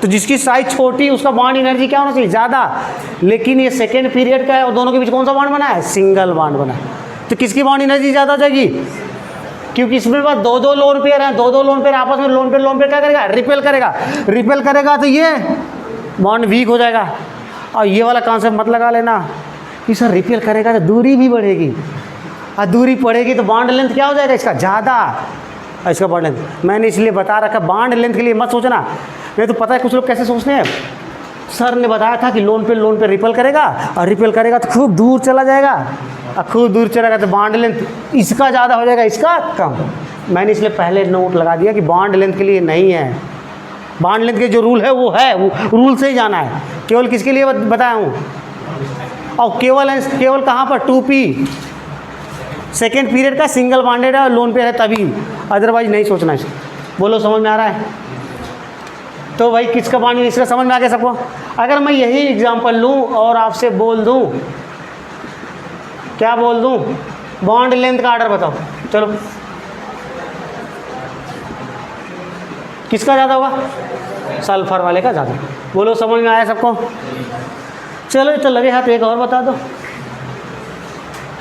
तो जिसकी साइज छोटी उसका बॉन्ड एनर्जी क्या होना चाहिए? ज़्यादा। लेकिन ये सेकेंड पीरियड का है और दोनों के बीच कौन सा बॉन्ड बना है? सिंगल बॉन्ड बना है। तो किसकी बॉन्ड एनर्जी ज़्यादा हो जाएगी? क्योंकि इसमें पास 2-2 लोन पेयर हैं, 2-2 लोन पेयर आपस में लोन पेयर क्या करेगा? रिपेल करेगा तो ये बॉन्ड वीक हो जाएगा। और ये वाला कॉन्सेप्ट मत लगा लेना कि सर रिपेल करेगा तो दूरी भी बढ़ेगी, और दूरी बढ़ेगी तो बॉन्ड लेंथ क्या हो जाएगा? इसका ज़्यादा, और इसका बॉन्ड लेंथ। मैंने इसलिए बता रखा बॉन्ड लेंथ के लिए मत सोचना। नहीं तो पता है कुछ लोग कैसे सोचते हैं, सर ने बताया था कि लोन पे रिपेल करेगा, और रिपेल करेगा तो खूब दूर चला जाएगा, और खूब दूर चलेगा तो बॉन्ड लेंथ इसका ज़्यादा हो जाएगा, इसका कम। मैंने इसलिए पहले नोट लगा दिया कि बॉन्ड लेंथ के लिए नहीं है। बॉन्ड लेंथ के जो रूल है वो रूल से ही जाना है। केवल किसके लिए बताया हूँ? और केवल कहाँ पर? 2p सेकेंड पीरियड का सिंगल बॉन्डेड है और लोन पेयर है तभी, अदरवाइज नहीं सोचना है। बोलो समझ में आ रहा है? तो भाई किसका बॉन्ड, इसका समझ में आ गया सबको? अगर मैं यही एग्जांपल लूँ और आपसे बोल दूँ, क्या बोल दूँ? बॉन्ड लेंथ का ऑर्डर बताओ। चलो किसका ज़्यादा होगा? सल्फर वाले का ज़्यादा। बोलो समझ में आया सबको? चलो ये तो लगे हाथ, एक और बता दो।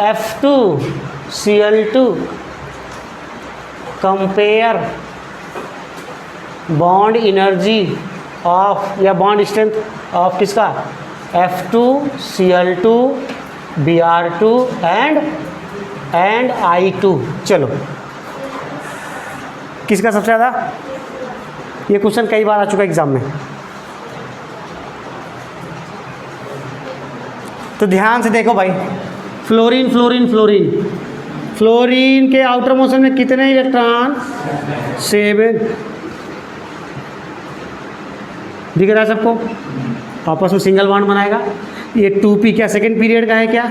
F2Cl2 compare bond energy of या बॉन्ड स्ट्रेंथ ऑफ किसका, F2Cl2 Br2 एंड I2। चलो किसका सबसे ज़्यादा, ये क्वेश्चन कई बार आ चुका है एग्जाम में, तो ध्यान से देखो भाई। फ्लोरीन फ्लोरीन फ्लोरीन फ्लोरीन के आउटर मोशन में कितने इलेक्ट्रॉन, 7। दिख रहा है सबको, आपस में सिंगल बॉन्ड बनाएगा। ये 2p क्या सेकेंड पीरियड का है क्या,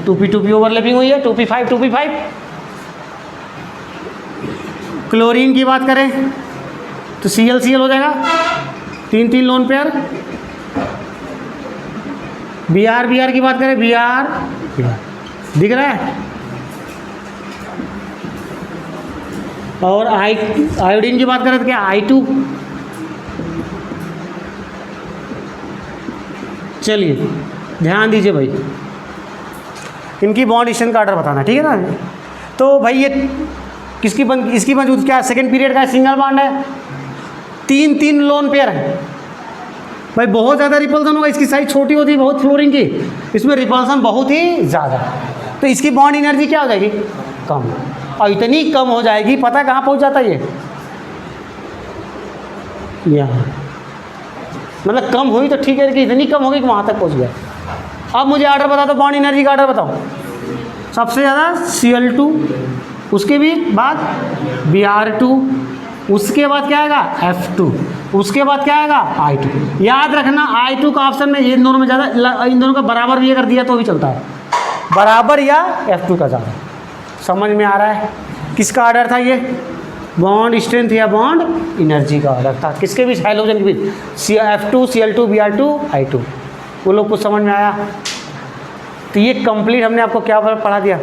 2p ओवरलैपिंग हुई है, 2p5। क्लोरीन की बात करें तो Cl हो जाएगा, 3 लोन पेयर। Br की बात करें, Br दिख रहा है, और आयोडीन की बात करें तो क्या, I2। चलिए ध्यान दीजिए भाई, इनकी बॉन्ड स्ट्रेंथ का ऑर्डर बताना, ठीक है ना। तो भाई ये इसकी बन क्या सेकेंड पीरियड का है, सिंगल बॉन्ड है, 3 लोन पेयर है भाई। बहुत ज़्यादा रिपल्सन होगा, इसकी साइज छोटी होती है बहुत फ्लोरीन की, इसमें रिपल्सन बहुत ही ज़्यादा, तो इसकी बॉन्ड एनर्जी क्या हो जाएगी, कम। और इतनी कम हो जाएगी, पता है कहाँ पहुँच जाता है ये, यहाँ। मतलब कम हुई तो ठीक है, कि इतनी कम होगी कि वहाँ तक पहुँच गया। अब मुझे ऑर्डर बता दो, बॉन्ड एनर्जी का ऑर्डर बताओ। सबसे ज़्यादा Cl2, उसके भी बाद Br2, उसके बाद क्या आएगा, F2, उसके बाद क्या आएगा, I2। याद रखना I2 का ऑप्शन में इन दोनों में ज़्यादा, इन दोनों का बराबर भी अगर दिया तो भी चलता है, बराबर या F2 का ज़्यादा। समझ में आ रहा है किसका ऑर्डर था ये, बॉन्ड स्ट्रेंथ या बॉन्ड एनर्जी का ऑर्डर था, किसके बीच, हाइड्रोजन के बीच, F2 Cl2 Br2 I2। वो लोग कुछ समझ में आया। तो ये कंप्लीट हमने आपको क्या पढ़ा दिया।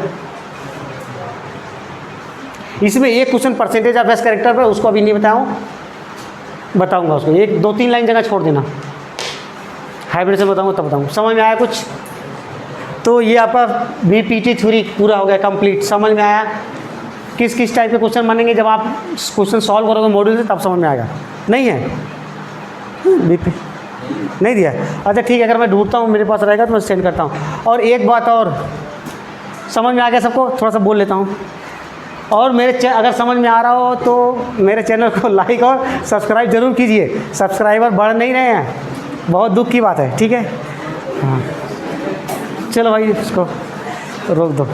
इसमें एक question percentage of best character पर, उसको अभी नहीं बताऊंगा उसको, 1-2-3 लाइन जगह छोड़ देना, हाइब्रिड से बताऊंगा तब बताऊंगा। समझ में आया कुछ? तो ये आपका VPT थ्योरी पूरा हो गया कंप्लीट। समझ में आया किस किस टाइप के क्वेश्चन बनेंगे, जब आप क्वेश्चन सॉल्व करोगे मॉड्यूल से तब समझ में आएगा। नहीं है BP नहीं दिया, अच्छा ठीक है, अगर मैं ढूंढता हूँ मेरे पास रहेगा तो मैं सेंड करता हूँ। और एक बात और, समझ में आ गया सबको, थोड़ा सा बोल लेता हूँ। और अगर समझ में आ रहा हो तो मेरे चैनल को लाइक और सब्सक्राइब जरूर कीजिए। सब्सक्राइबर बढ़ नहीं रहे हैं, बहुत दुख की बात है, ठीक है। हाँ चलो भाई, इसको रोक दो।